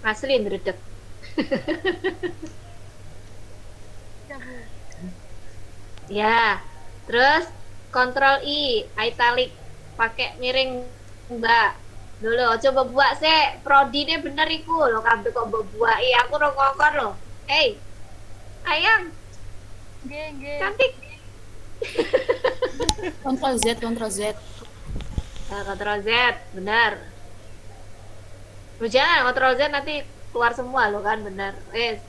Asli ndredeg. Ya, Bu. Ya. Terus Ctrl I, italic, pakai miring Mbak. Dulu coba buat sih, prodi ini bener iku lo kabeh kok buat. Aku rokokon lo. Hey, ayang, Nggih, nggih. cantik. Ctrl Z, Ctrl Z. Nah, Ctrl Z, bener. Lu jangan Ctrl Z nanti keluar semua lo kan bener.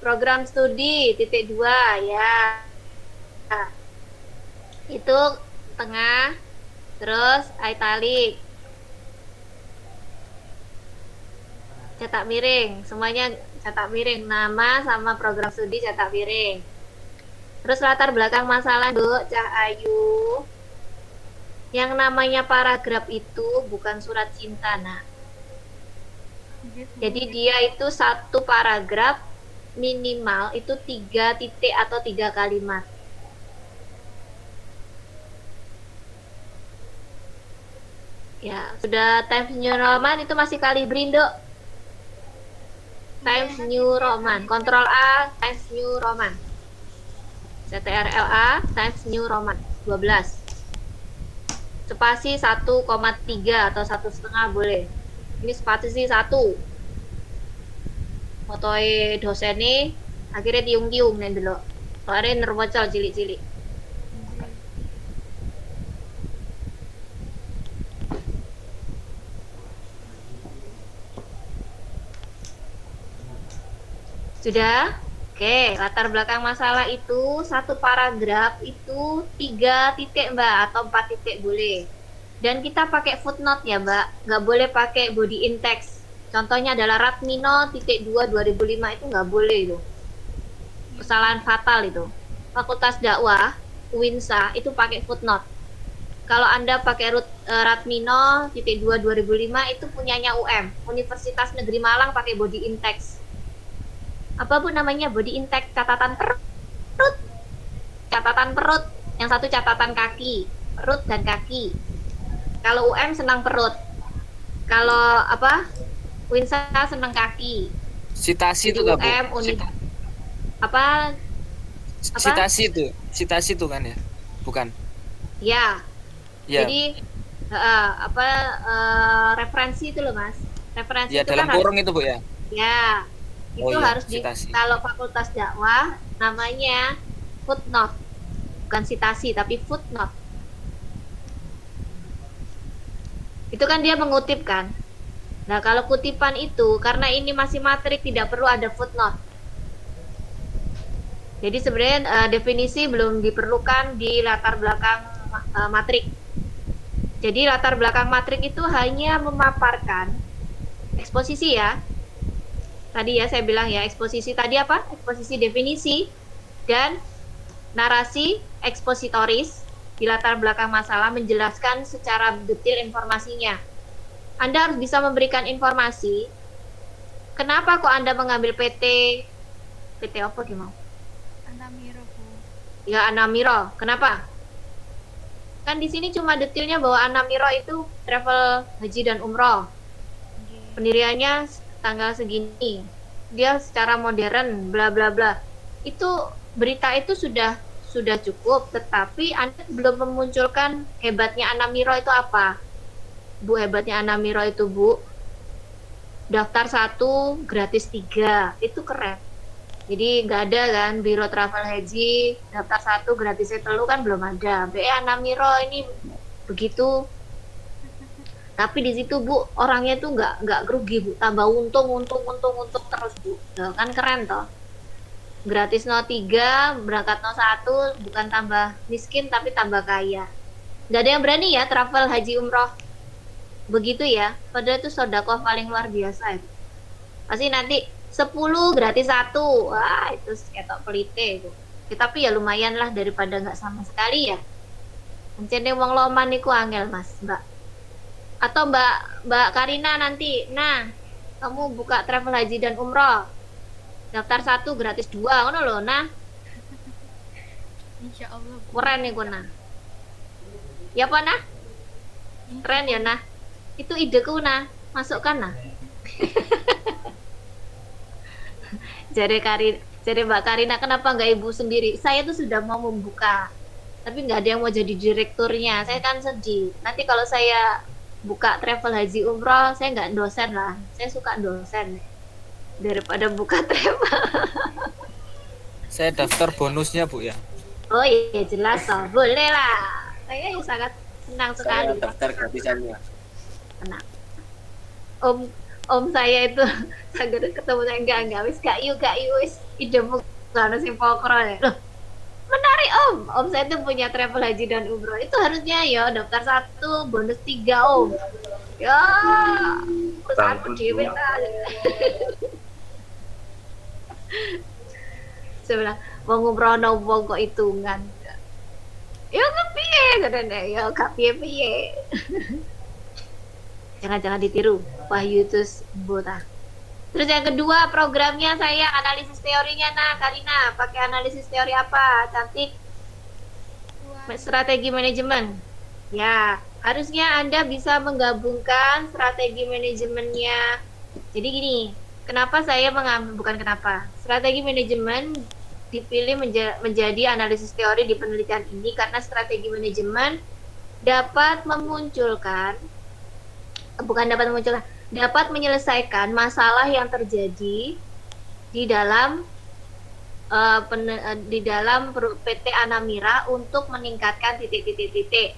Program studi titik dua ya. Itu tengah, terus italic, cetak miring, semuanya cetak miring, nama sama program studi cetak miring. Terus latar belakang masalah, Bu, Cah Ayu. Yang namanya paragraf itu bukan surat cinta, nah. Nggih, Bu. Jadi dia itu satu paragraf minimal itu 3 titik atau 3 kalimat. Ya, sudah Times New Roman itu masih Kalibrindo. Times New Roman, Ctrl A, Times New Roman. CTRLA, Times New Roman, 12. Spasi 1,3 atau 1,5 boleh. Ini spasi 1. Fotoe dosen ini akhirnya tiung-tiung nih dulu. Soalnya nerwocol cilik-cilik. Nggih. Sudah? Oke, latar belakang masalah itu satu paragraf itu 3 titik Mbak atau 4 titik boleh. Dan kita pakai footnote ya Mbak, nggak boleh pakai body in text. Contohnya adalah Ratmino titik 2 2005 itu nggak boleh itu. Kesalahan fatal itu. Fakultas dakwah, UINSA itu pakai footnote. Kalau Anda pakai Ratmino titik 2 2005 itu punyanya Universitas Negeri Malang pakai body in text. Apa bu namanya body intake catatan perut, yang satu catatan kaki, perut dan kaki. Kalau senang perut, kalau apa Winsa senang kaki. Citasi Jadi itu gak, Bu? unit apa Citasi itu kan ya? Bukan. ya, Ya. jadi referensi itu loh Mas, referensi Ya itu dalam kan kurung itu Bu ya. ya itu iya, harus citasi. kalau fakultas dakwah namanya footnote, bukan citasi tapi footnote. Itu kan dia mengutip kan. Nah kalau kutipan itu karena ini masih matrik tidak perlu ada footnote. Jadi sebenarnya definisi belum diperlukan di latar belakang matrik. Jadi latar belakang matrik itu hanya memaparkan eksposisi ya. Tadi ya saya bilang ya, eksposisi tadi apa? Eksposisi definisi dan narasi ekspositoris di latar belakang masalah menjelaskan secara detail informasinya. Anda harus bisa memberikan informasi. Kenapa kok Anda mengambil PT apa gimana? Anamiro, Bu. Ya Anamiro. Kenapa? Kan di sini cuma detailnya bahwa Anamiro itu travel haji dan umroh. Nggih. Pendiriannya tanggal segini, dia secara modern bla bla bla. Itu berita itu sudah cukup, tetapi Anda belum memunculkan hebatnya Anamiro itu apa. Bu, hebatnya Anamiro itu Bu, daftar 1 gratis 3, itu keren. Jadi nggak ada kan biro travel haji daftar 1 gratisnya 3 kan belum ada. BE Anamiro ini begitu. Tapi di situ Bu orangnya tuh nggak rugi Bu, tambah untung terus Bu. Nah, kan keren toh. Gratis 03, berangkat 01, bukan tambah miskin tapi tambah kaya. Nggak ada yang berani ya travel haji umroh begitu ya. Padahal itu sodakoh paling luar biasa itu. Pasti nanti 10 gratis 1, wah itu ketok pelite itu. Ya, tapi ya lumayan lah daripada nggak sama sekali ya. Mencene wong loman niku angel Mas, Mbak. Atau Mbak Karina nanti, nah kamu buka travel haji dan umroh, daftar 1 gratis 2, ngono loh, nah Insya Allah, Bu. keren nih nah. Ya apa nah? Keren ya nah. Itu ideku nah, masukkan nah. Jadi Mbak Karina, kenapa nggak ibu sendiri? Saya tuh sudah mau membuka, tapi nggak ada yang mau jadi direkturnya. Saya kan sedih. Nanti kalau saya buka travel haji umroh, saya nggak dosen lah. Saya suka dosen daripada buka travel. Saya daftar bonusnya Bu ya. Oh iya jelas toh, boleh lah. Saya sangat senang Saya sekali. daftar gratisannya. Senang. Om Om saya itu saged ketemu saya enggak wis gak yuk wis idemu kan sing pokro ya. Loh, menarik Om saya tuh punya travel haji dan umroh, itu harusnya ya daftar 1 bonus 3 Om ya. Perusahaan dewe ta. Sebelah mau ngumroh wong kok hitungan ya kepiye katanya ya gak piye-piye. Jangan ditiru Wahyu itu buta. Terus yang kedua programnya saya analisis teorinya. Nah Karina pakai analisis teori apa? Cantik. Strategi manajemen. Ya harusnya Anda bisa menggabungkan strategi manajemennya. Jadi gini, kenapa saya mengambil, bukan kenapa, strategi manajemen dipilih menjadi analisis teori di penelitian ini karena strategi manajemen dapat memunculkan, dapat menyelesaikan masalah yang terjadi di dalam PT Anamira untuk meningkatkan titik-titik,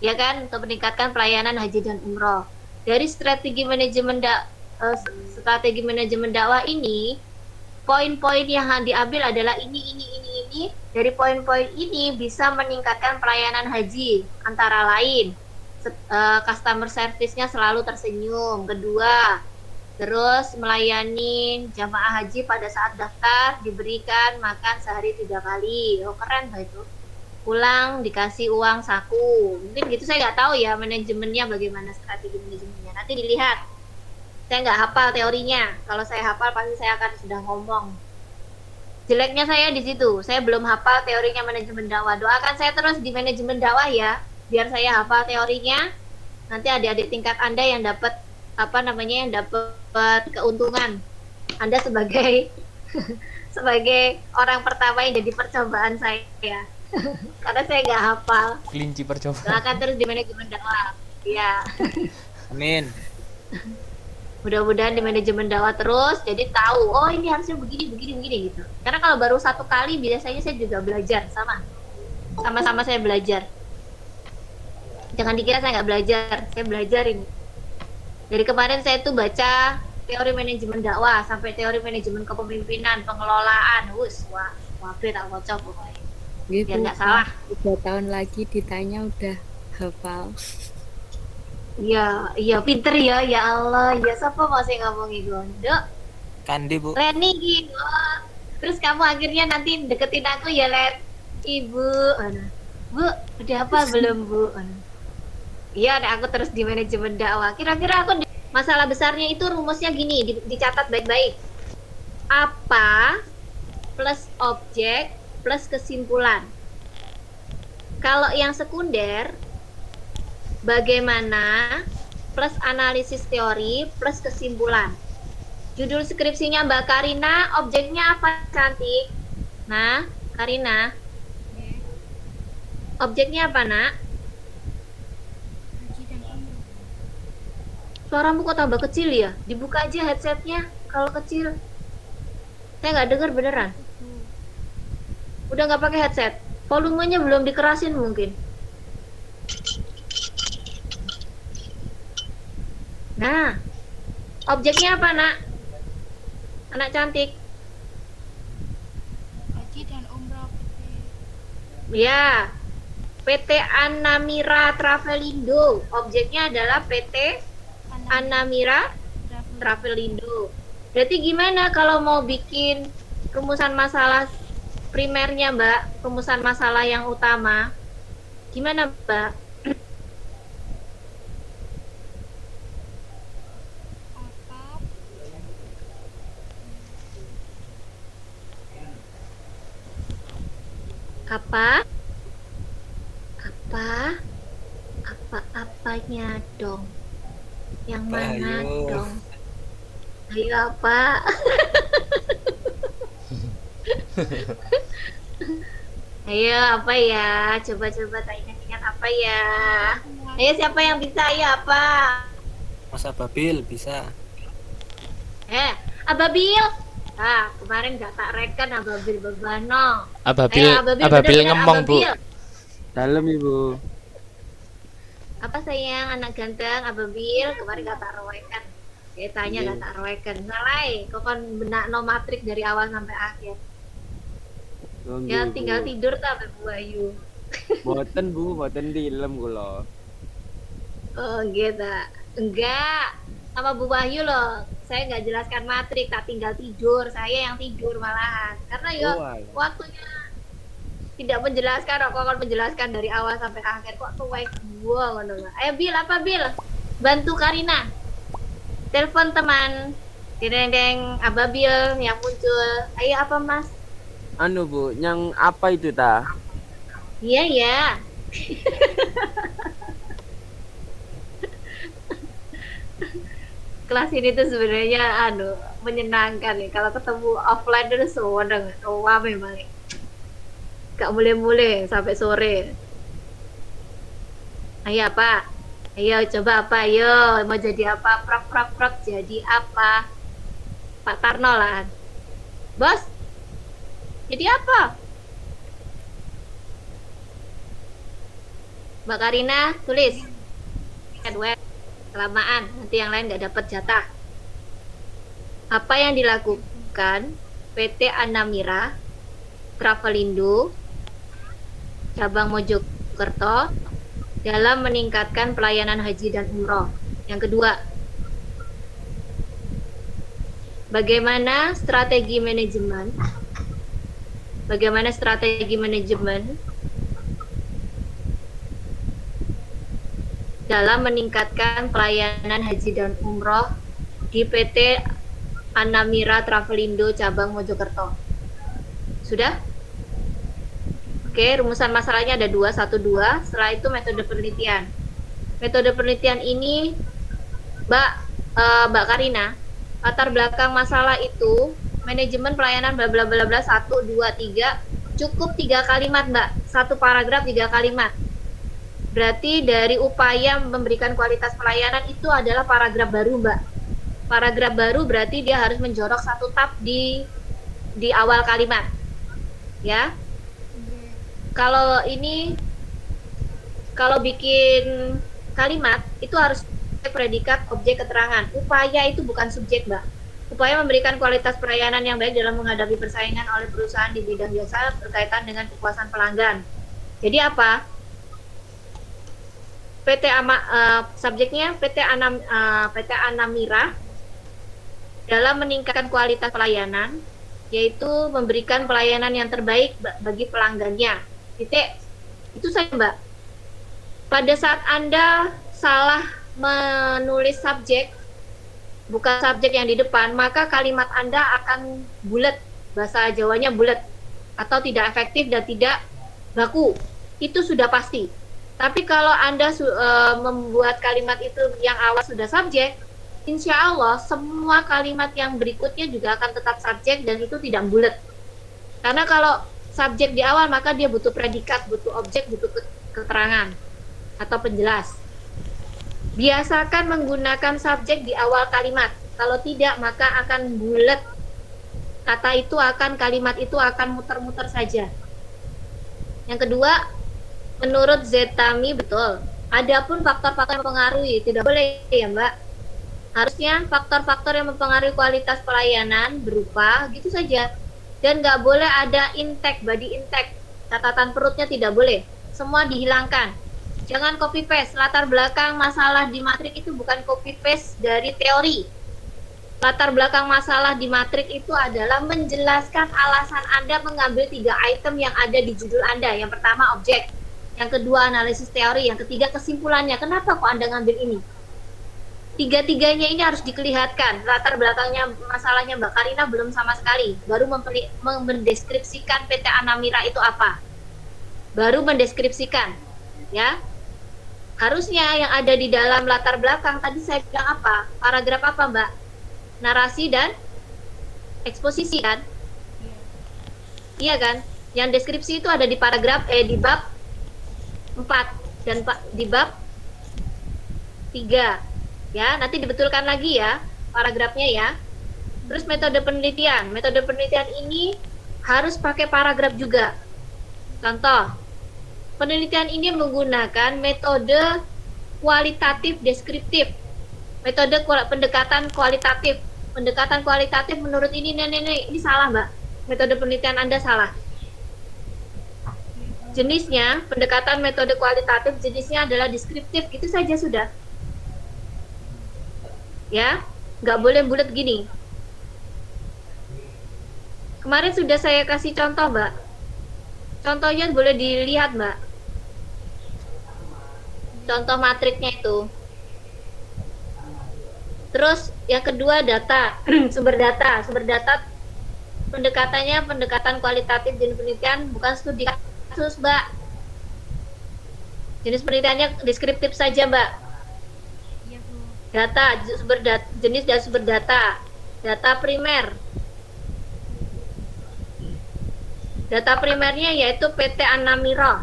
ya kan, untuk meningkatkan pelayanan haji dan umroh. Dari strategi manajemen dakwah ini, poin-poin yang diambil adalah ini. Dari poin-poin ini bisa meningkatkan pelayanan haji, antara lain customer service-nya selalu tersenyum. Kedua, terus melayani jamaah haji pada saat daftar diberikan makan sehari 3 kali. Oh keren Mbak itu. Pulang dikasih uang saku. Mungkin gitu, saya nggak tahu ya manajemennya bagaimana, strategi manajemennya. Nanti dilihat. Saya nggak hafal teorinya. Kalau saya hafal pasti saya akan sudah ngomong. Jeleknya saya di situ. Saya belum hafal teorinya manajemen dakwah. Doakan saya terus di manajemen dakwah ya, biar saya hafal teorinya. Nanti adik-adik tingkat Anda yang dapat yang dapat keuntungan. Anda sebagai sebagai orang pertama yang jadi percobaan saya. Karena saya nggak hafal. Kelinci percobaan. Doakan terus di manajemen dakwah. Iya. Amin. Mudah-mudahan di manajemen dakwah terus, jadi tahu, oh ini harusnya begini gitu. Karena kalau baru 1 kali biasanya saya juga belajar sama-sama saya belajar. Jangan dikira saya nggak belajar, saya belajar ini. Dari kemarin saya tuh baca teori manajemen dakwah sampai teori manajemen kepemimpinan, pengelolaan, wah tak bocor pokoknya. Gitu, Biar nggak salah. 3 tahun lagi ditanya udah hafal. Iya pinter ya Allah. Ya siapa masih ngomongin gondok? Kandi Bu. Leni gitu. Terus kamu akhirnya nanti deketin aku ya, Len. Ibu, Bu, udah apa belum Bu? Iya, aku terus di manajemen dakwah. Kira-kira masalah besarnya itu rumusnya gini, dicatat baik-baik. Apa plus objek plus kesimpulan. Kalau yang sekunder, bagaimana plus analisis teori plus kesimpulan. Judul skripsinya Mbak Karina, objeknya apa cantik? Nah, Karina, objeknya apa nak? Haji dan umroh. Suaramu kok tambah kecil ya? Dibuka aja headsetnya kalau kecil. Saya nggak dengar beneran. Udah nggak pakai headset? Volumenya belum dikerasin mungkin. Nah, objeknya apa nak? Anak cantik. Haji dan umroh PT Ya, PT Anamira Travelindo. Objeknya adalah PT Anamira Travelindo. Berarti gimana kalau mau bikin rumusan masalah primernya, Mbak? Rumusan masalah yang utama. Gimana, Mbak? apa Apanya dong? Yang Apa, mana ayo? dong? Ayo apa? Ayo, apa ya? Coba-coba tak ingat-ingat apa ya? Ayo, siapa yang bisa? Ayo, apa? Masa Babil bisa. Ababil. Kemarin gak tak reken Ababil Babano. Ababil, Ayo, Ababil Ababil bener-bener ngemong, Bu. Ababil. Dalam Ibu. Apa sayang, anak ganteng Ababil? Kemarin gak tak reken. Tanya gak tak reken. Salah, kok kan benak no matrik dari awal sampai akhir. Ya tinggal tidur tak Bu Ayu. Boten Bu, boten dilem kula. Oh gitu. Enggak. Sama Bu Wahyu loh. Saya nggak jelaskan matrik, tak tinggal tidur. Saya yang tidur malahan. Karena ya waktunya tidak menjelaskan, kok akan menjelaskan dari awal sampai akhir. Kok tuh baik gua ngono. Ayo Bil, apa Bil? Bantu Karina. Telepon teman. Deng Ababil yang muncul. Ayo apa Mas? Anu Bu, yang apa itu ta? Iya ya. Kelas ini tuh sebenarnya menyenangkan nih. Kalau ketemu offline tuh seneng, wah memang. Gak mulai-mulai sampai sore. Ayo apa? Ayo coba apa? Ayo mau jadi apa? Prok jadi apa? Pak Tarno lah. Bos. Jadi apa? Mbak Karina tulis. Kelamaan, nanti yang lain nggak dapat jatah. Apa yang dilakukan PT Anamira Travelindo cabang Mojokerto dalam meningkatkan pelayanan haji dan umroh? Yang kedua, bagaimana strategi manajemen dalam meningkatkan pelayanan haji dan umroh di PT Anamira Travelindo cabang Mojokerto? Sudah? Oke, rumusan masalahnya ada 2, 1, 2. Setelah itu metode penelitian. Metode penelitian ini, Mbak Karina, latar belakang masalah itu manajemen pelayanan bla bla bla bla 1, 2, 3, cukup 3 kalimat Mbak, 1 paragraf 3 kalimat. Berarti dari upaya memberikan kualitas pelayanan itu adalah paragraf baru Mbak. Paragraf baru berarti dia harus menjorok 1 tab di awal kalimat. Ya. Kalau bikin kalimat itu harus predikat objek keterangan. Upaya itu bukan subjek Mbak. Upaya memberikan kualitas pelayanan yang baik dalam menghadapi persaingan oleh perusahaan di bidang jasa berkaitan dengan kepuasan pelanggan. Jadi apa? Subjeknya PT Anamira dalam meningkatkan kualitas pelayanan, yaitu memberikan pelayanan yang terbaik bagi pelanggannya. Titik. Itu saja Mbak. Pada saat Anda salah menulis subjek, bukan subjek yang di depan, maka kalimat Anda akan bulat, bahasa Jawanya bulat, atau tidak efektif dan tidak baku. Itu sudah pasti. Tapi kalau Anda membuat kalimat itu yang awal sudah subjek, insya Allah semua kalimat yang berikutnya juga akan tetap subjek dan itu tidak bulat. Karena kalau subjek di awal, maka dia butuh predikat, butuh objek, butuh keterangan atau penjelas. Biasakan menggunakan subjek di awal kalimat. Kalau tidak, maka akan bulat. Kalimat itu akan muter-muter saja. Yang kedua, menurut Zetami betul. Adapun faktor-faktor yang mempengaruhi, tidak boleh ya Mbak. Harusnya faktor-faktor yang mempengaruhi kualitas pelayanan berupa gitu saja. Dan nggak boleh ada intake, body intake. Catatan perutnya tidak boleh. Semua dihilangkan. Jangan copy paste. Latar belakang masalah di matrik itu bukan copy paste dari teori. Latar belakang masalah di matrik itu adalah menjelaskan alasan Anda mengambil 3 item yang ada di judul Anda. Yang pertama objek, yang kedua analisis teori, yang ketiga kesimpulannya. Kenapa kok Anda ngambil ini? Tiga-tiganya ini harus dikelihatkan. Latar belakangnya masalahnya Mbak Karina belum sama sekali. Baru mendeskripsikan PT Anamira itu apa. Baru mendeskripsikan. Ya. Harusnya yang ada di dalam latar belakang tadi saya bilang apa? Paragraf apa Mbak? Narasi dan eksposisi kan? Iya kan? Yang deskripsi itu ada di di bab 4 dan di bab 3. Ya, nanti dibetulkan lagi ya paragrafnya ya. Terus metode penelitian. Metode penelitian ini harus pakai paragraf juga. Contoh, penelitian ini menggunakan metode kualitatif deskriptif. Metode pendekatan kualitatif. Pendekatan kualitatif menurut ini ini salah, Mbak. Metode penelitian Anda salah. Jenisnya, pendekatan metode kualitatif jenisnya adalah deskriptif. Itu saja sudah. Ya, nggak boleh bulat gini. Kemarin sudah saya kasih contoh, Mbak. Contohnya boleh dilihat, Mbak. Contoh matriknya itu. Terus yang kedua data, sumber data. Sumber data pendekatannya pendekatan kualitatif jenis penelitian, bukan studi kasus, Mbak. Jenis penelitiannya deskriptif saja, Mbak. Iya, Bu. Data, jenis dan sumber data. Data primer. Data primernya yaitu PT Anamira.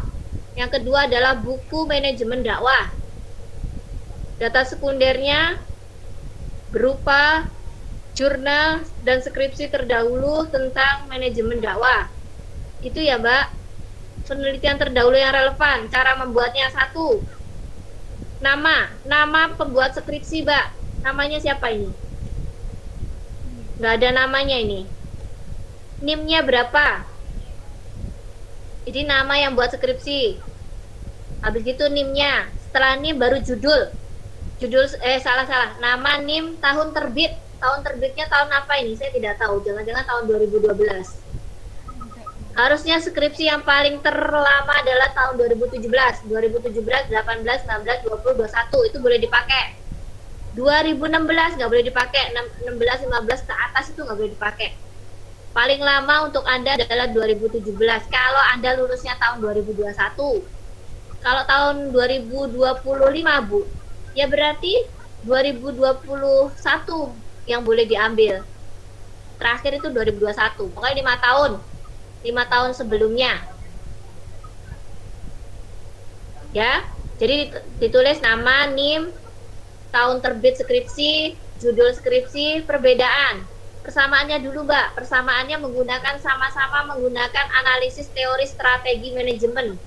Yang kedua adalah buku manajemen dakwah. Data sekundernya berupa jurnal dan skripsi terdahulu tentang manajemen dakwah. Itu ya, Mbak. Penelitian terdahulu yang relevan. Cara membuatnya 1. Nama pembuat skripsi, Mbak. Namanya siapa ini? Nggak ada namanya ini. NIM-nya berapa? Jadi nama yang buat skripsi. Habis itu NIM-nya. Setelah NIM baru judul. Salah. Nama, NIM, tahun terbit. Tahun terbitnya tahun apa ini? Saya tidak tahu. Jangan-jangan tahun 2012. Harusnya skripsi yang paling terlama adalah tahun 2017. 2017, 18, 19, 20, 21. Itu boleh dipakai. 2016 nggak boleh dipakai. 16, 15 ke atas itu nggak boleh dipakai. Paling lama untuk Anda adalah 2017. Kalau Anda lulusnya tahun 2021. Kalau tahun 2025, Bu, ya berarti 2021 yang boleh diambil. Terakhir itu 2021. Pokoknya 5 tahun. 5 tahun sebelumnya. Ya. Jadi ditulis nama, NIM, tahun terbit skripsi, judul skripsi, perbedaan. Persamaannya dulu, Mbak. Persamaannya sama-sama menggunakan analisis teori strategi manajemen.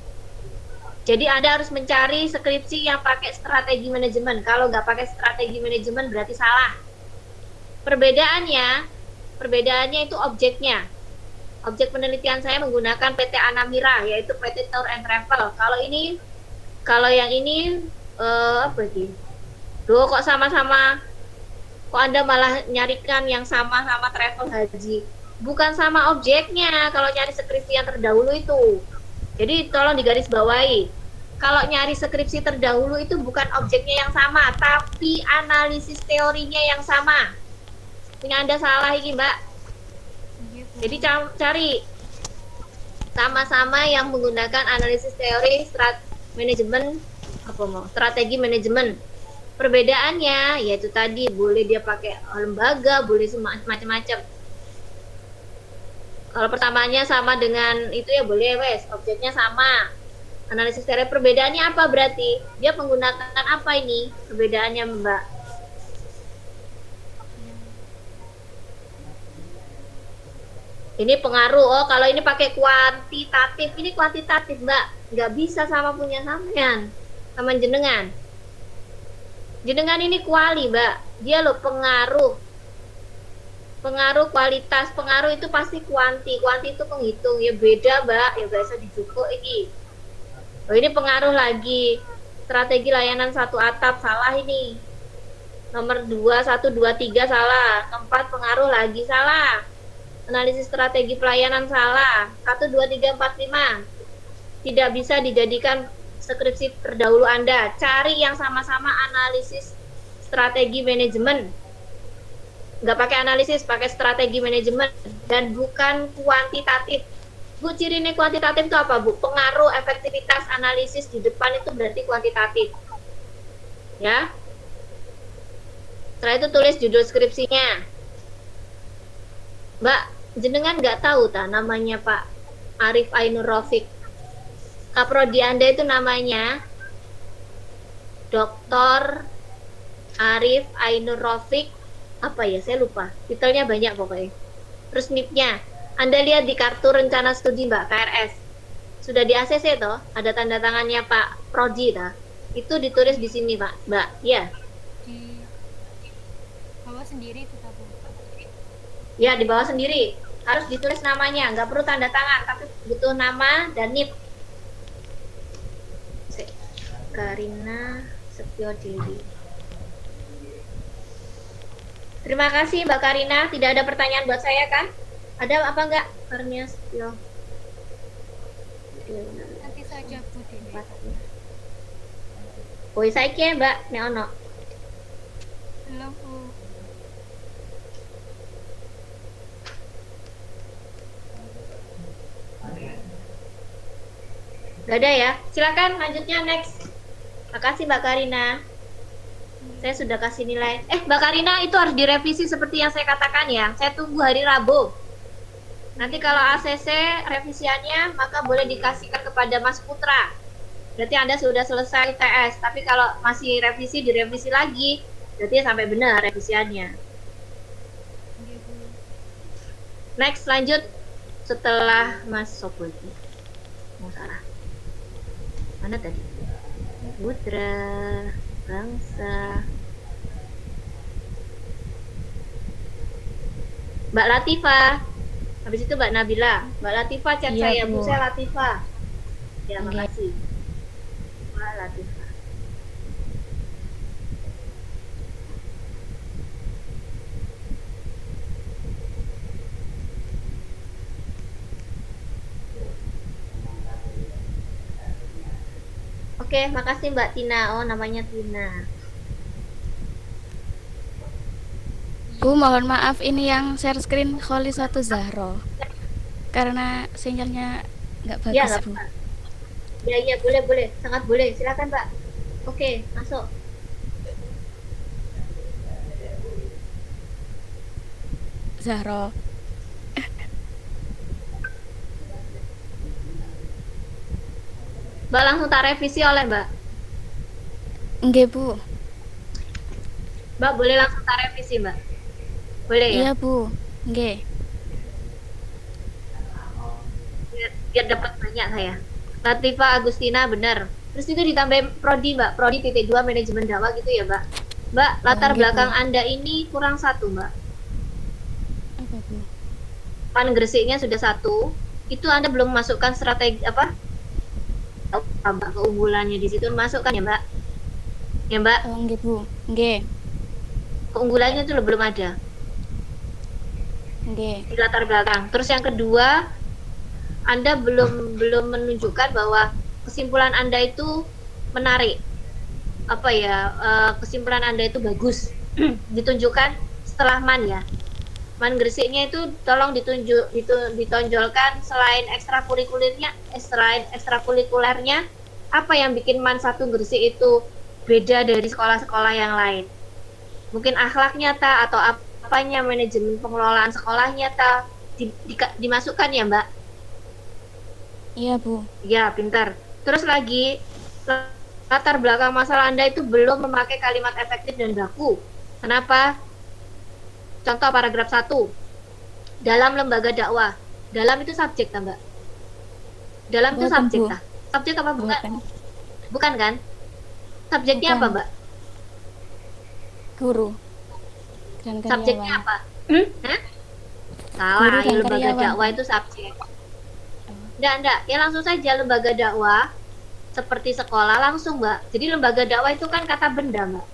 Jadi Anda harus mencari skripsi yang pakai strategi manajemen. Kalau nggak pakai strategi manajemen berarti salah. Perbedaannya itu objeknya. Objek penelitian saya menggunakan PT Anamira, yaitu PT Tour and Travel. Kalau yang ini apa sih? Duh, kok sama-sama? Kok Anda malah nyarikan yang sama-sama travel haji? Bukan sama objeknya kalau nyari skripsi yang terdahulu itu. Jadi tolong digarisbawahi. Kalau nyari skripsi terdahulu itu bukan objeknya yang sama, tapi analisis teorinya yang sama. Punya Anda salah ini, Mbak. Jadi cari sama-sama yang menggunakan analisis teori strategi manajemen. Perbedaannya yaitu tadi boleh dia pakai lembaga, boleh macam-macam. Kalau pertamanya sama dengan itu ya boleh wes, objeknya sama. Analisis teori perbedaannya apa berarti? Dia menggunakan apa ini? Perbedaannya, Mbak? Ini pengaruh. Oh, kalau ini pakai kuantitatif, ini kuantitatif, Mbak. Nggak bisa sama punya sampean, sama jenengan. Jenengan ini kuali, Mbak. Dia loh pengaruh. Pengaruh kualitas, pengaruh itu pasti kuanti. Kuanti itu penghitung. Ya beda, Mbak. Ya biasa dijukuk ini. Oh, ini pengaruh lagi. Strategi layanan satu atap, salah ini. Nomor 2, 1, 2, 3 salah. Keempat pengaruh lagi salah. Analisis strategi pelayanan salah. 1, 2, 3, 4, 5. Tidak bisa dijadikan skripsi terdahulu Anda. Cari yang sama-sama analisis strategi manajemen. Nggak pakai analisis, pakai strategi manajemen. Dan bukan kuantitatif. Bu, ciri ini kuantitatif itu apa, Bu? Pengaruh efektivitas analisis di depan itu berarti kuantitatif. Ya. Setelah itu tulis judul skripsinya. Mbak, jenengan nggak tahu namanya Pak Arif Ainur Rafiq. Kaprodi Anda itu namanya Dr. Arif Ainur Rafiq. Apa ya, saya lupa. Titelnya banyak pokoknya. Terus NIP-nya. Anda lihat di kartu rencana studi Mbak, KRS. Sudah di ACC toh, ada tanda tangannya Pak Prodi toh. Itu ditulis di sini Pak, Mbak. Ya. Di bawah sendiri itu tabu. Ya, di bawah sendiri. Harus ditulis namanya, nggak perlu tanda tangan, tapi butuh nama dan NIP. Karina Setio Dewi. Terima kasih Mbak Karina. Tidak ada pertanyaan buat saya kan? Ada apa enggak? Karina Setio. Nanti saja Bu Dini. Woi saiki ya Mbak, nek ono. Belum Bu. Gak ada ya? Silakan lanjutnya next. Makasih Mbak Karina. Saya sudah kasih nilai. Mbak Karina itu harus direvisi seperti yang saya katakan ya. Saya tunggu hari Rabu. Nanti kalau ACC revisiannya maka boleh dikasihkan kepada Mas Putra. Berarti Anda sudah selesai TS. Tapi kalau masih revisi, direvisi lagi. Berarti sampai benar revisiannya. Iya Bu. Next lanjut setelah Mas Sopo itu. Mau salah. Mana tadi? Putra, bangsa. Mbak Latifah. Habis itu Mbak Nabila. Mbak Latifah chat Iya, saya, Bu. Bu saya Latifah. Ya, Oke. makasih. Mbak Latifah. Oke, makasih Mbak Tina. Oh, namanya Tina. Bu, mohon maaf ini yang share screen Kholi satu Zahro. Karena sinyalnya nggak Ya, bagus, nggak Bu. apa. Ya, boleh, sangat boleh. Silakan, Mbak. Oke, masuk. Zahro. Mbak langsung tak revisi oleh Mbak. Nggih, Bu. Mbak boleh langsung tak revisi, Mbak. Boleh ya? Iya, Bu. Nggih. Biar dapat banyak saya. Latifah Agustina benar. Terus itu ditambah prodi, Mbak. Prodi titik 2 manajemen dakwah gitu ya, Mbak. Mbak, latar gitu. belakang Anda ini kurang satu, Mbak. Apa, Bu? Pan Gresiknya sudah satu. Itu Anda belum masukkan strategi apa? Mbak, keunggulannya di situ masukkan ya, Mbak. Ya, Mbak. Oh, nggih, Bu. Nggih. Keunggulannya itu belum ada Nggih. di latar belakang. Terus yang kedua, Anda belum menunjukkan bahwa kesimpulan Anda itu menarik. Apa ya? Kesimpulan Anda itu bagus. Ditunjukkan setelah man ya. Man Gresiknya itu tolong ditonjolkan selain ekstrakurikulernya, apa yang bikin man satu Gresik itu beda dari sekolah-sekolah yang lain. Mungkin akhlaknya atau apanya, manajemen pengelolaan sekolahnya dimasukkan ya, Mbak. Iya, Bu. Ya, pintar. Terus lagi, latar belakang masalah Anda itu belum memakai kalimat efektif dan baku. Kenapa? Contoh paragraf 1. Dalam lembaga dakwah. Dalam itu subjek, Mbak. Dalam itu Bukan, subjek, Bu. Subjek apa bukan? Bukan. Bukan kan? Subjeknya Bukan. apa, Mbak? Guru. Dan Subjeknya karyawan. apa? Hah? Salah, Guru ya dan lembaga karyawan. dakwah itu subjek. Enggak. Ya langsung saja lembaga dakwah seperti sekolah langsung, Mbak. Jadi lembaga dakwah itu kan kata benda, Mbak.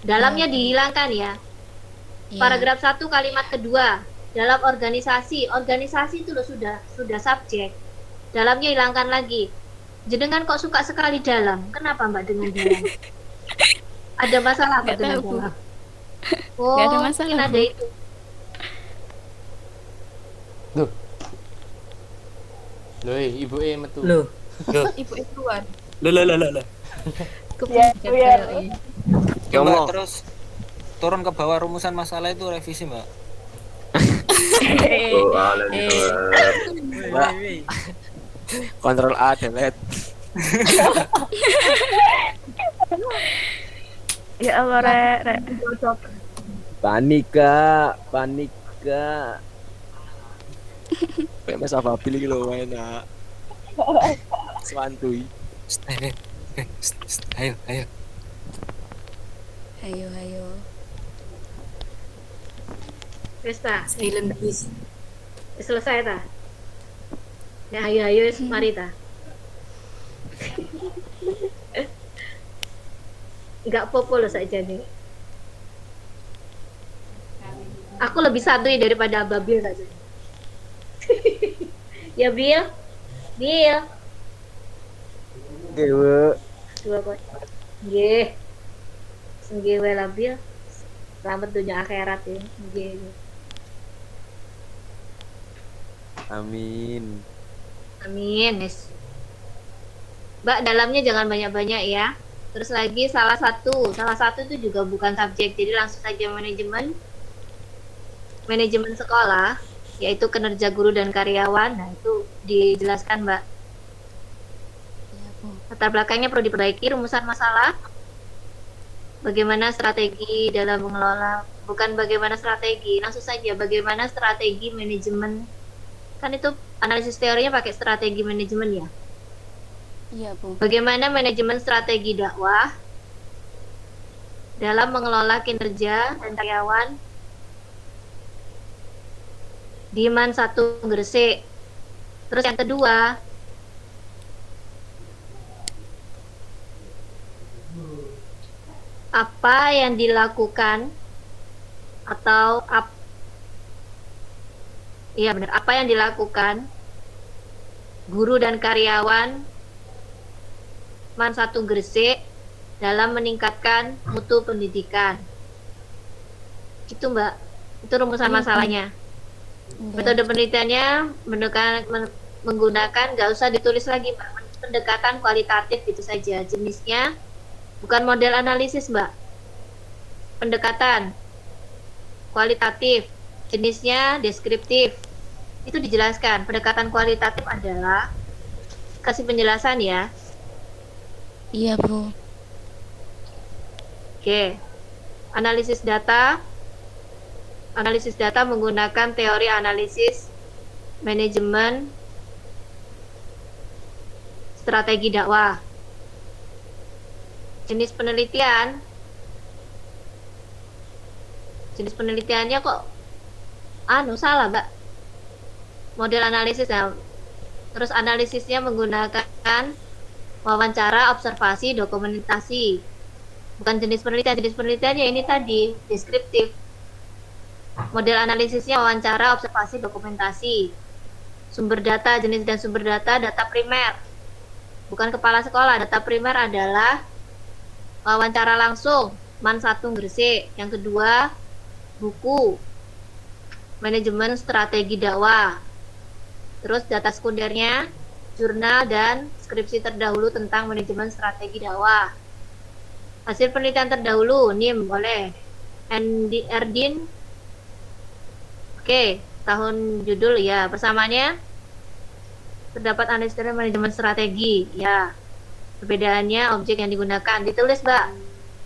Dalamnya Oke. dihilangkan ya. Iya. Paragraf 1 kalimat kedua. Dalam organisasi itu loh sudah subjek. Dalamnya hilangkan lagi. Jenengan kok suka sekali dalam? Kenapa, Mbak, dengan dalam? Ada masalah apa Nggak dengan tahu, Bu. dalam? Oh, Nggak ada masalah, mungkin ada Bu. itu. Loh, ibu metu. Loh, Ibu keluar. Lah. Kepencet kayaknya. Ya, Mbak, Ngomong. terus turun ke bawah rumusan masalah itu revisi, Mbak. Kontrol A delete. Ya Allah, Rek. Panika, panika. Kayak Mas Ababil iki lho enak. Swantui. Ayo. Ayo, ayo. Wis ta? Silent please. Wis selesai ta? Ya ayo wis mari ta. Enggak popo loh saja nih. Aku lebih santuy daripada Ababil saja. Ya Bil. Bil. Dewe. Dua kok. Nggih. Nggih wae lah Bil. Selamat dunia akhirat ya. Nggih. Amin. Amin, Miss. Mbak, dalamnya jangan banyak-banyak ya. Terus lagi salah satu itu juga bukan subjek, jadi langsung saja manajemen sekolah, yaitu kinerja guru dan karyawan. Nah, itu dijelaskan, Mbak. Ya, Bu. Latar belakangnya perlu diperbaiki, rumusan masalah, bagaimana strategi dalam mengelola, bukan bagaimana strategi, langsung saja bagaimana strategi manajemen. Kan itu analisis teorinya pakai strategi manajemen ya. Iya, Bu. Bagaimana manajemen strategi dakwah dalam mengelola kinerja dan karyawan di MAN 1 Gresik. Terus yang kedua, apa yang dilakukan atau iya benar, apa yang dilakukan guru dan karyawan MAN 1 Gresik dalam meningkatkan mutu pendidikan. Gitu Mbak, itu rumusan masalahnya. Iya. Metode penelitiannya menggunakan, nggak usah ditulis lagi Mbak, pendekatan kualitatif gitu saja. Jenisnya bukan model analisis Mbak, pendekatan kualitatif, jenisnya deskriptif. Itu dijelaskan. Pendekatan kualitatif adalah, kasih penjelasan ya. Iya, Bu. Oke. Analisis data. Analisis data menggunakan teori analisis manajemen strategi dakwah. Jenis penelitian. Jenis penelitiannya kok salah, Mbak. Model analisis ya. Terus analisisnya menggunakan wawancara, observasi, dokumentasi. Bukan jenis penelitian. Jenis penelitiannya ini tadi, deskriptif. Model analisisnya wawancara, observasi, dokumentasi. Sumber data, jenis dan sumber data primer. Bukan kepala sekolah. Data primer adalah wawancara langsung, MAN 1 Gresik. Yang kedua, buku. Manajemen strategi dakwah. Terus data sekundernya, jurnal dan skripsi terdahulu tentang manajemen strategi dakwah. Hasil penelitian terdahulu, NIM oleh Erdin. Oke, tahun judul ya. Persamaannya terdapat analisis manajemen strategi ya. Perbedaannya objek yang digunakan. Ditulis, Mbak.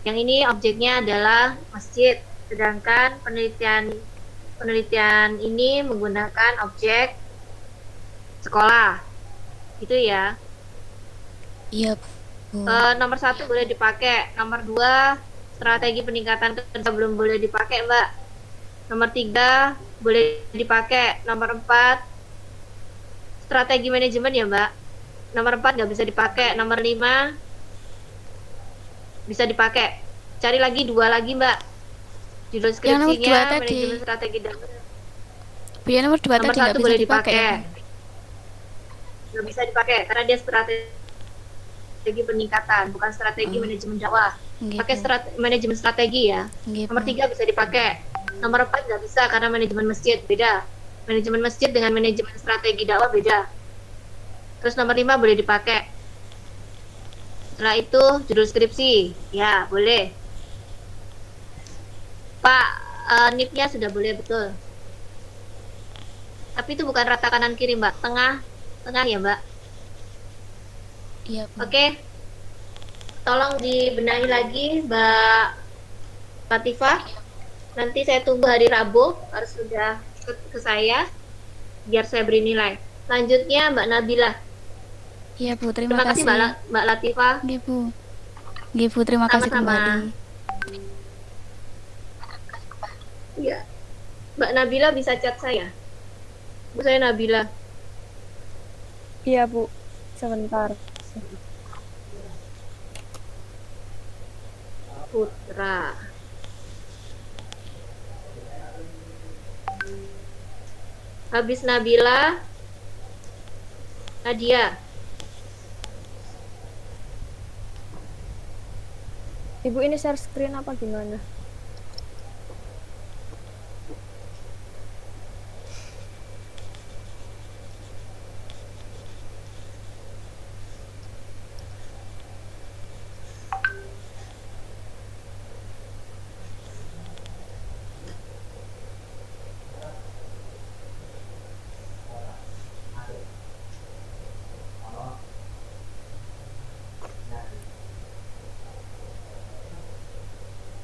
Yang ini objeknya adalah masjid, sedangkan penelitian ini menggunakan objek sekolah. Gitu ya. Iya, Bu. Nomor 1 boleh dipakai. Nomor 2 strategi peningkatan kerja belum boleh dipakai, Mbak. Nomor 3 boleh dipakai. Nomor 4 strategi manajemen ya, Mbak. Nomor 4 nggak bisa dipakai. Nomor 5 bisa dipakai. Cari lagi 2 lagi, Mbak. Judul Yang nomor 2 skripsinya tadi. manajemen strategi dakwah. Bu, yang nomor 2 Nomor tadi nggak 1 bisa boleh dipakai. dipakai. Ya, Bu? Nggak bisa dipakai karena dia strategi peningkatan, bukan strategi manajemen dakwah. Nggih, Pakai Bu. manajemen strategi ya. Nggih, Nomor Bu. 3 bisa dipakai. Nomor 4 nggak bisa karena manajemen masjid beda. Manajemen masjid dengan manajemen strategi dakwah beda. Terus nomor 5 boleh dipakai. Setelah itu judul skripsi. Ya, boleh. Pak, NIP-nya sudah boleh betul. Tapi Tapi itu bukan rata kanan kiri, Mbak. Tengah, tengah ya, Mbak. Iya, Bu. Oke. Tolong dibenahi lagi, Mbak Latifah. Nanti saya tunggu hari Rabu, harus sudah ke saya, biar saya beri nilai. Lanjutnya, Mbak Nabila. Iya, Bu. Terima Terima kasih, kasih. Mbak Latifah. Nggih, Bu. Nggih, Bu. Terima kasih Sama-sama. kembali. Iya. Mbak Nabila bisa chat saya. Bu, saya Nabila. Iya, Bu. Sebentar. Putra. Habis Nabila, Nadia. Ibu ini share screen apa gimana?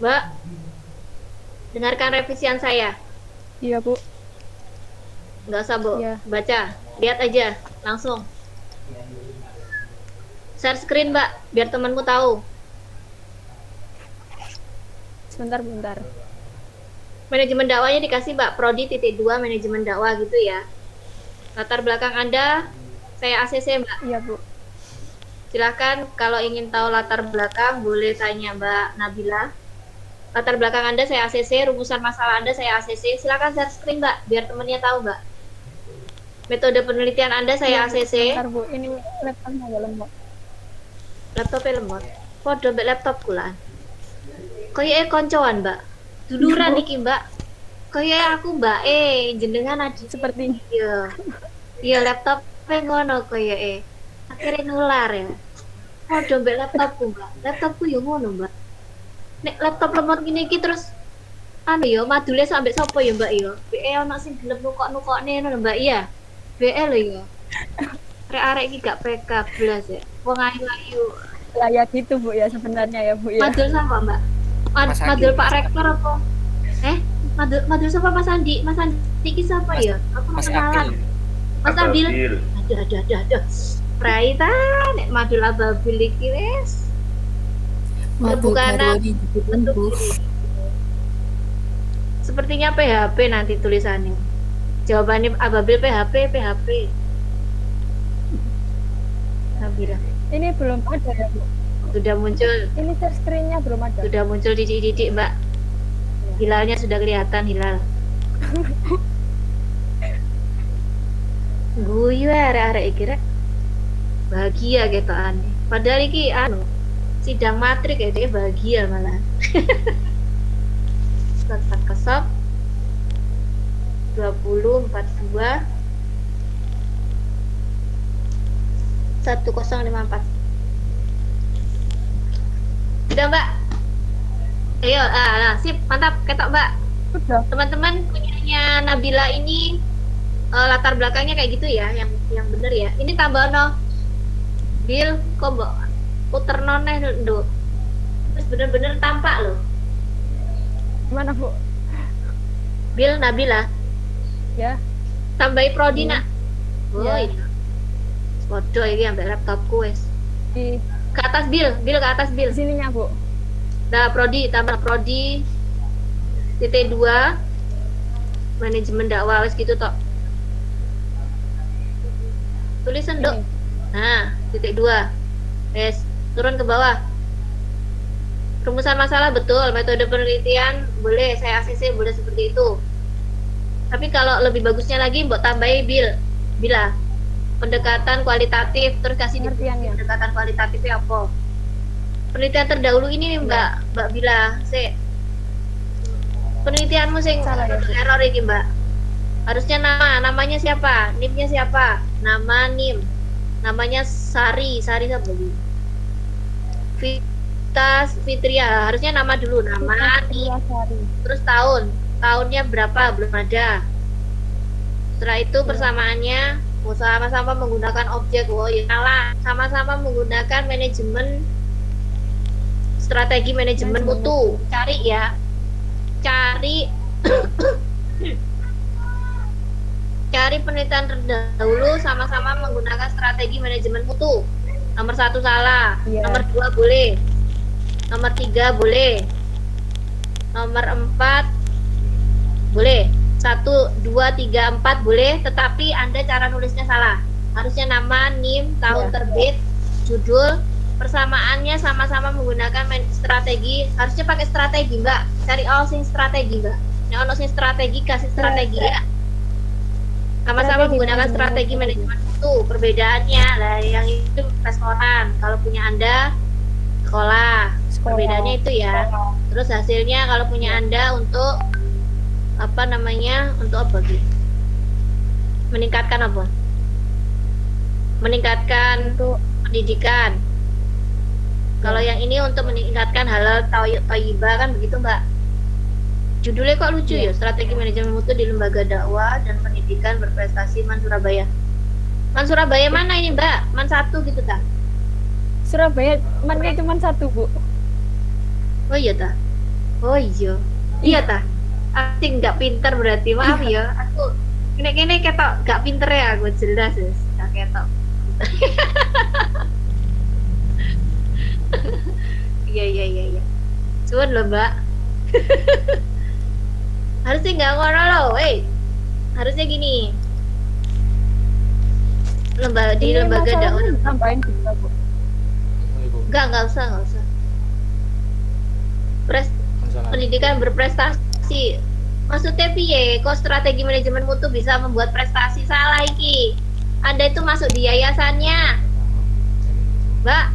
Mbak, dengarkan revisian saya. Iya, Bu. Nggak usah, Bu. Iya. Baca. Lihat aja. Langsung. Share screen, Mbak. Biar temanmu tahu. Sebentar, bentar. Manajemen dakwahnya dikasih, Mbak. Prodi .2 manajemen dakwah gitu ya. Latar belakang Anda, saya ACC, Mbak. Iya, Bu. Silakan kalau ingin tahu latar belakang, boleh tanya Mbak Nabila. Latar belakang Anda saya ACC, rumusan masalah Anda saya ACC. Silakan share screen, Mbak, biar temannya tahu, Mbak. Metode penelitian Anda saya Iya, Bu. ACC. Sebentar, Bu. Ini laptopnya agak lemot. Laptopnya lemot. Podo mbak laptop kulan. Kayak koncoan, Mbak. Duluran iki, Mbak. Kayak aku, Mbak. Jenengan adik. Seperti Iya. Iya, laptopnya ngono kayak akhirnya nular ya. Podo mbak laptopku, Mbak. Laptopku yo ngono, Mbak. Nek laptop lemot gini iki terus anu yo madule sampe sapa ya, Mbak yo. BE ono sing gelem nukok-nukokne ngono, Mbak. Iya. BE lho yo. Arek-arek iki gak PK blas ya. Wong ayu-ayu. layak gitu, Bu, ya sebenarnya ya, Bu, ya. Madul sama, Mbak? Mas Andi. Madul Pak Rektor apa? Madul sama Mas Andi? Mas Andi iki siapa ya? Aku mau Mas kenalan. Akil. Mas Abil. Aduh. Praita nek Madul Ababil iki wis. Bukan bentuk diri. Sepertinya PHP nanti tulisannya. Jawabannya Ababil PHP. Nabila. Ini belum ada ya, Bu. Sudah muncul, Ini share screen-nya belum ada. sudah muncul didik-didik, Mbak. Hilalnya sudah kelihatan hilal. Guyu arek-arek iki rek. Bahagia gitu aneh. Padahal iki sidang matrik ya dia bahagia malah. Kotak kesop 2042 1054. Sudah, Mbak. Ayo, sip, mantap, ketok, Mbak. Udah. Teman-teman punyanya Nabila ini latar belakangnya kayak gitu ya, yang bener ya. Ini tambah no. Bil, kok mbak puter noneh do. Terus bener-bener tampak loh. Gimana, Bu? Bil Nabila, Ya. tambahi prodi nak. Oh Iya. iya. Podo ini ambil laptopku wes. Di Ke atas Bil ke atas Bil. sininya, Bu. Nah, prodi tambah prodi titik 2 manajemen dakwah wes gitu tok. Tulisan dok. Ini. Nah, titik 2. Wes, turun ke bawah. Rumusan masalah betul, metode penelitian boleh saya ACC boleh seperti itu. Tapi kalau lebih bagusnya lagi mbok tambahi bila pendekatan kualitatif terus kasih Pengertiannya. pendekatan kualitatifnya apa? Penelitian terdahulu ini Mbak Bila, penelitianmu sing Salah ya, Bu. error ini Mbak. Harusnya namanya siapa? NIM-nya siapa? Nama NIM. Namanya Sari siapa lagi? Fitria, harusnya nama dulu, nama NIM, Sari. terus tahunnya berapa? Belum ada. Setelah itu persamaannya sama-sama menggunakan objek. Oh ya salah, sama-sama menggunakan manajemen strategi manajemen mutu. Cari ya, cari cari penelitian terdahulu sama-sama menggunakan strategi manajemen mutu. Nomor 1 salah, Iya. nomor 2 boleh, nomor 3 boleh, nomor 4 boleh, 1, 2, 3, 4 boleh, tetapi Anda cara nulisnya salah. Harusnya nama, NIM, tahun Iya. terbit, judul, persamaannya sama-sama menggunakan strategi. Harusnya pakai strategi, Mbak. Cari all sing strategi, Mbak. Nek ono sing strategi, kasih strategi ya. Sama-sama Strategi menggunakan manajemen strategi mutu. manajemen mutu. Perbedaannya lah yang itu restoran. Kalau punya Anda sekolah. Perbedaannya itu ya. Terus hasilnya kalau punya Anda untuk apa namanya? Untuk apa gitu? Meningkatkan apa? Meningkatkan Untuk pendidikan. Kalau yang ini untuk meningkatkan halal thayyibah kan begitu, Mbak? Judulnya kok lucu ya? Strategi manajemen mutu di lembaga dakwah dan pendidikan berprestasi Man Surabaya. Man Surabaya mana ini, Mbak? Man 1 gitu tak? Surabaya mannya cuma 1, Bu. Oh iya ta? Oh iya. Iya ta? Aku nggak pinter berarti, maaf ya. Aku gini ketok nggak pinter ya, aku jelas ya. Nggak ketok. Iya. Cuman loh, Mbak. Harusnya nggak ngono loh, harusnya gini. Di Ini lembaga masalahnya dakwah. ditambahin juga, Bu. Nggak usah. Pendidikan berprestasi. Maksudnya piye? Kok strategi manajemen mutu bisa membuat prestasi? Salah iki. Anda itu masuk di yayasannya, Mbak.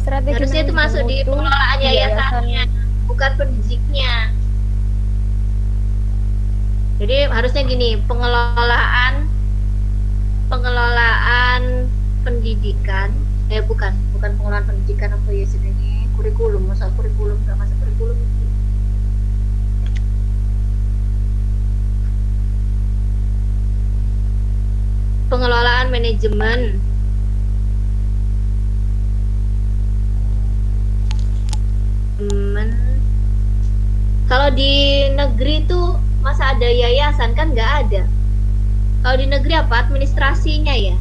Strategi Harusnya itu manajemen masuk di mutu pengelolaan di yayasannya, bukan pendidiknya. Jadi harusnya gini, pengelolaan pendidikan, bukan pengelolaan pendidikan, apa ya sebenarnya kurikulum, masa kurikulum nggak masuk kurikulum. Pengelolaan manajemen. Kalau di negeri tuh masa ada yayasan kan nggak ada. Kalau di negeri apa administrasinya ya?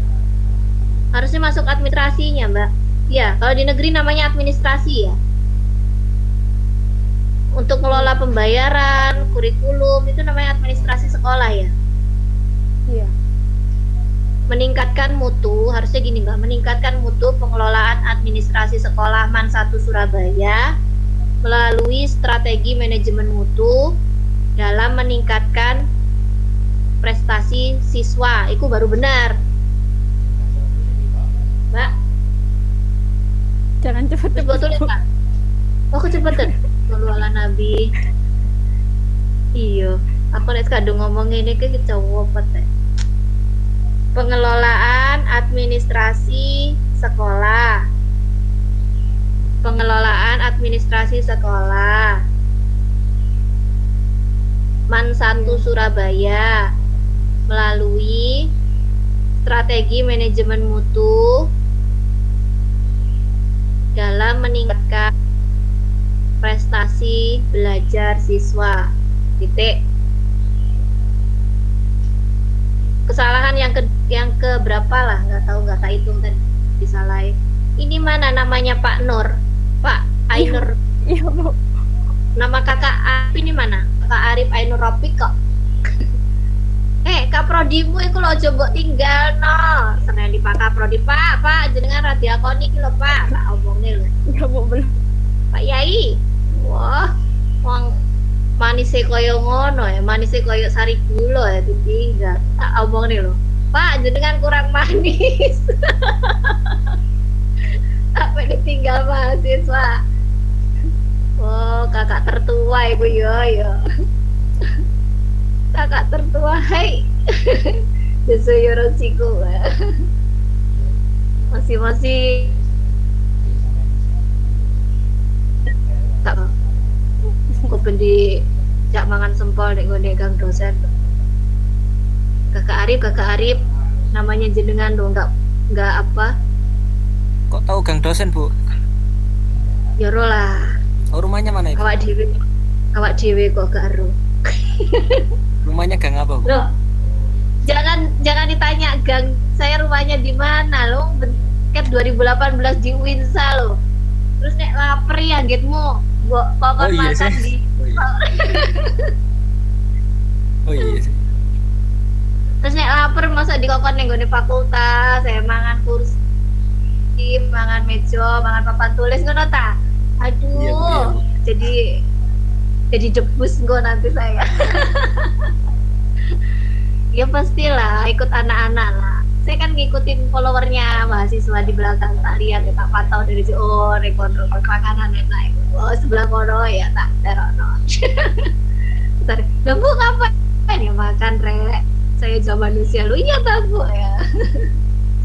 Harusnya masuk administrasinya, Mbak. Ya, kalau di negeri namanya administrasi ya. Untuk mengelola pembayaran, kurikulum itu namanya administrasi sekolah ya. Iya. Meningkatkan mutu, harusnya gini Mbak, meningkatkan mutu pengelolaan administrasi sekolah Man 1 Surabaya melalui strategi manajemen mutu dalam meningkatkan prestasi siswa. Itu baru benar, Mbak. Jangan cepet-cepet. Terus betul ya, Bu. Pak? Oh, kecepatan. Sallu ala Nabi. Iya, aku nek kadung ngomong ini ke cowok teh. Pengelolaan administrasi sekolah. Pengelolaan administrasi sekolah. Man 1 Surabaya melalui strategi manajemen mutu dalam meningkatkan prestasi belajar siswa. Titik. Kesalahan yang ke berapa lah, nggak tak hitung tadi disalahin. Ini mana namanya Pak Nur, Pak Ainur, Iya, Bu. nama kakak Arif ini mana? Kakak Arif Ainur Ropik kok. Kak Prodimu itu lo coba tinggal no. Seneng di Pak Prodi, Pak jenengan radiakoni iki lho Pak. Tak omongnya lho. Iya, Bu, belum. Pak Yai. Wah, wong manise koyo ngono ya, manise koyo sari gula ya ditinggal. Tak omong nih loh. Pak, jenengan kurang manis. Apa ditinggal mahasiswa? Oh, kakak tertua ibu yo. Kakak tertua, hai. Desoyorosiku. Masih tak kok pendi jak mangan sempol nek ngene Kang dosen. Kakak Arif, namanya jenengan dong, nggak apa, Kok tahu Gang Dosen, Bu? yoro lah, Oh, rumahnya mana, Ibu? awak dewe kok gak ero. Rumahnya Gang apa, Bu? Loh, jangan ditanya gang saya rumahnya di mana lo, kan 2018 di Winsa lo. Terus nek lapar ya getmu, gua Oh, kokon iya makan sih. di. Oh iya. Oh iya sih. Terus nek lapar masa dikokon ning gone fakultas, saya mangan kursi, mangan meja, mangan papan tulis ngono ta. Aduh, Iya, Bu, iya, Bu. jadi debus engko nanti saya. Ya pastilah ikut anak-anak lah. Saya kan ngikutin followernya mahasiswa di belakang, tak lihat ya, tak pantau dari jauh. Oh, rekono makanan enak. Oh, sebelah kono ya tak terono. Sorry, lah Bu ngapain ya makan rek? Saya zaman manusia lu, iya tak Bu ya.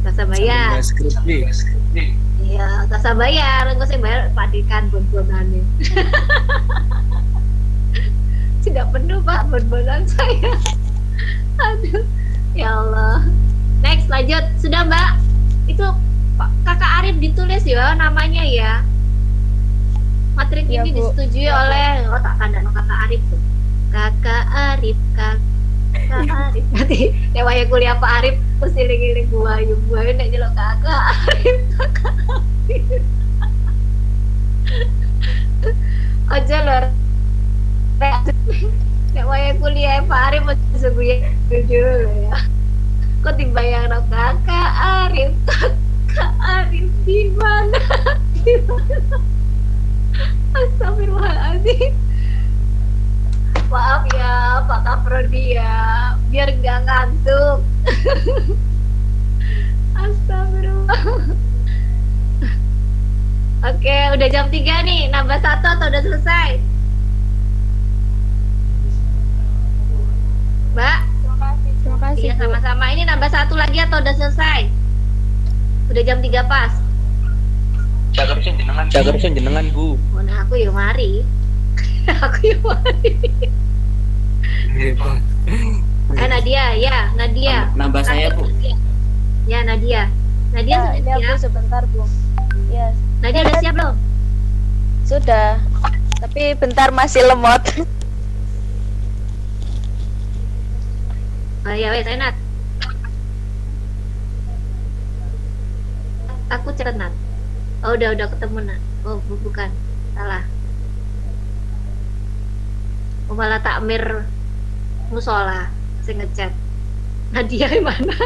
Tasa bayar. Sambil skripsi. Iya, tasa bayar. Enggak saya bayar padikan bon-bonane. Tidak penuh Pak bon-bonan saya. Aduh, ya Allah. Next lanjut, sudah Mbak. Itu Kakak Arif ditulis ya namanya ya. Matrik Iya, ini Bu. disetujui oleh tak kandang Kakak Arif tuh. Kakak Arif. Nanti nek waya kuliah Pak Arif terus iling-iling buayu nek jelok Kakak Arif. Aja lor. Nek waya kuliah Pak Arif masih gue jujur ya. Kok dibayang no Kakak Arif di mana? Di mana? Astagfirullahaladzim. Maaf ya Pak Kafrodi ya, biar nggak ngantuk. Astagfirullah. Oke, udah jam 3 nih, nambah 1 atau udah selesai? Mbak? Terima kasih, Iya Bu. sama-sama. Ini nambah 1 lagi atau udah selesai? Udah jam 3 pas. Cagersun jenengan, Bu. Oh, nah aku yuk mari. Aku yuk mari. Hebat. Nadia, ya Nadia. Nambah saya, Bu. Ya Nadia. Nadia Ya, sudah ini aku siap. sebentar, Bu. Ya, Nadia udah siap belum? sudah. Tapi bentar masih lemot. Oh ya wes enak. Aku cerenat. Oh udah ketemu Nat. Oh bukan, salah. Oh, malah takmir musola, saya ngechat. Nadia di mana?